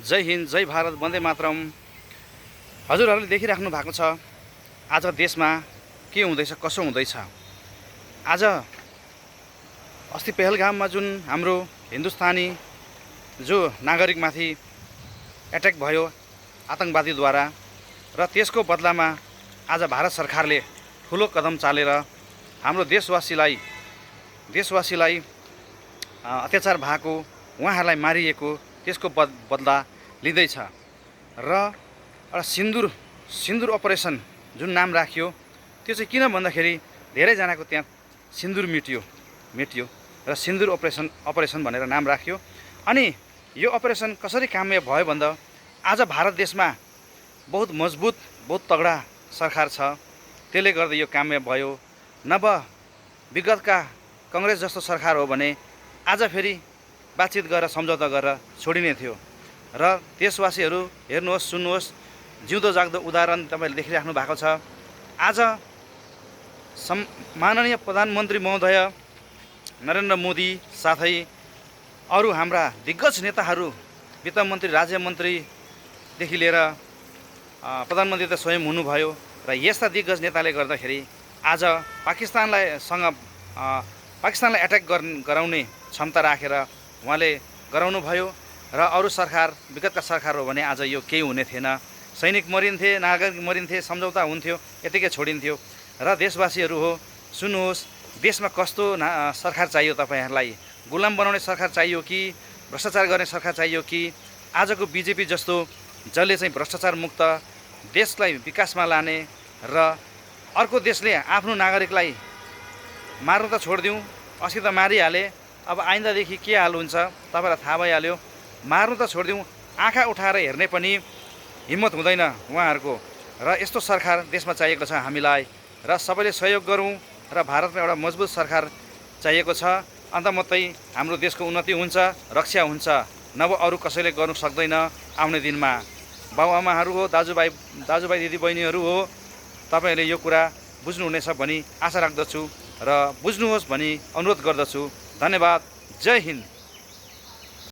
जय हिन्द, जय भारत, वन्दे मातरम। हजुरहरूले देखिराख्नु भएको छ आज देशमा के हुँदैछ, कसो हुँदैछ। आज अस्ति पहलगाममा जुन हाम्रो हिन्दुस्तानी जो नागरिकमाथि एट्याक भयो आतंकवादीद्वारा र त्यसको बदलामा आज भारत सरकारले ठुलो कदम चालेर हाम्रो देशवासीलाई अत्याचार भएको, उहाँहरूलाई मारिएको त्यसको बदला लिँदैछ र एउटा सिन्दुर अपरेसन जुन नाम राखियो त्यो चाहिँ किन भन्दाखेरि धेरैजनाको त्यहाँ सिन्दुर मेटियो र सिन्दुर अपरेसन भनेर नाम राख्यो। अनि यो अपरेसन कसरी कामयाब भयो भन्दा आज भारत देशमा बहुत मजबुत, बहुत तगडा सरकार छ, त्यसले गर्दा यो कामयाब भयो। नभ विगतका कांग्रेस जस्तो सरकार हो भने आज फेरि बातचित गरेर सम्झौता गरेर छोडिने थियो। र देशवासीहरू हेर्नुहोस्, सुन्नुहोस्, जिउँदो जाग्दो उदाहरण तपाईले देखिराख्नु भएको छ। आज माननीय प्रधानमन्त्री महोदय नरेन्द्र मोदी साथै अरू हाम्रा दिग्गज नेताहरू, वित्त मन्त्री, राज्य मन्त्रीदेखि लिएर प्रधानमन्त्री त स्वयं हुनुभयो र यस्ता दिग्गज नेताले गर्दाखेरि आज पाकिस्तानलाई एट्याक गराउने क्षमता राखेर उहाँले गराउनु भयो। र अरू सरकार, विगतका सरकार हो भने आज यो केही हुने थिएन। सैनिक मरिन्थे, नागरिक मरिन्थे, सम्झौता हुन्थ्यो, यतिकै छोडिन्थ्यो। र देशवासीहरू हो, सुन्नुहोस्, देशमा कस्तो सरकार चाहियो तपाईहरूलाई? गुलाम बनाउने सरकार चाहियो कि भ्रष्टाचार गर्ने सरकार चाहियो कि आजको बिजेपी जस्तो जसले चाहिँ भ्रष्टाचार मुक्त देशलाई विकासमा लाने र अर्को देशले आफ्नो नागरिकलाई मार्न त छोडिदिउँ, अस्ति त मारिहाले, अब आइन्दादेखि के हाल हुन्छ तपाईँलाई थाहा भइहाल्यो। मार्नु त छोडिदिउँ, आँखा उठाएर हेर्ने पनि हिम्मत हुँदैन उहाँहरूको। र यस्तो सरकार देशमा चाहिएको छ हामीलाई र सबैले सहयोग गरौँ र भारतमा एउटा मजबुत सरकार चाहिएको छ। अन्त मात्रै हाम्रो देशको उन्नति हुन्छ, रक्षा हुन्छ, नभए अरू कसैले गर्नु सक्दैन। आउने दिनमा बाबुआमाहरू हो, दाजुभाइ दिदीबहिनीहरू हो, तपाईँहरूले यो कुरा बुझ्नुहुनेछ भनी आशा राख्दछु र बुझ्नुहोस् भनी अनुरोध गर्दछु। धन्यवाद। जय हिन्द।